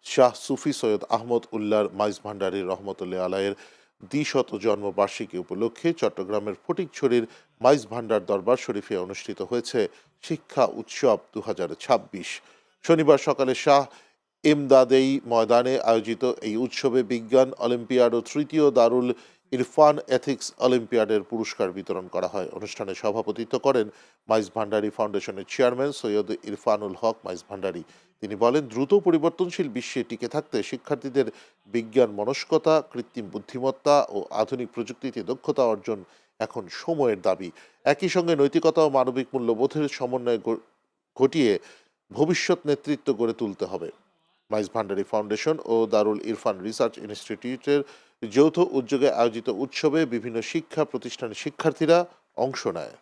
শাহ সুফি সৈয়দ আহমদ উল্লাহর মাইজ ভান্ডারী রহমতুল্লাহ আলাইয়ের দ্বিশত জন্মবার্ষিকী উপলক্ষে চট্টগ্রামের ফটিকছড়ির মাইজ ভান্ডার দরবার শরীফে অনুষ্ঠিত হয়েছে শিক্ষা উৎসব 2026। শনিবার সকালে শাহ এমদাদেই ময়দানে আয়োজিত এই উৎসবে বিজ্ঞান অলিম্পিয়াড ও তৃতীয় দারুল ইরফান এথিক্স অলিম্পিয়াডের পুরস্কার বিতরণ করা হয়। অনুষ্ঠানে সভাপতিত্ব করেন মাইজ ভান্ডারী ফাউন্ডেশনের চেয়ারম্যান সৈয়দ ইরফানুল হক মাইজ ভান্ডারী। তিনি বলেন, দ্রুত পরিবর্তনশীল বিশ্বে টিকে থাকতে শিক্ষার্থীদের বিজ্ঞান মনস্কতা, কৃত্রিম বুদ্ধিমত্তা ও আধুনিক প্রযুক্তিতে দক্ষতা অর্জন এখন সময়ের দাবি। একই সঙ্গে নৈতিকতা ও মানবিক মূল্যবোধের সমন্বয় ঘটিয়ে ভবিষ্যৎ নেতৃত্ব গড়ে তুলতে হবে। মাইজ ভান্ডারী ফাউন্ডেশন ও দারুল ইরফান রিসার্চ ইনস্টিটিউটের যৌথ উদ্যোগে আয়োজিত উৎসবে বিভিন্ন শিক্ষা প্রতিষ্ঠানের শিক্ষার্থীরা অংশ নেয়।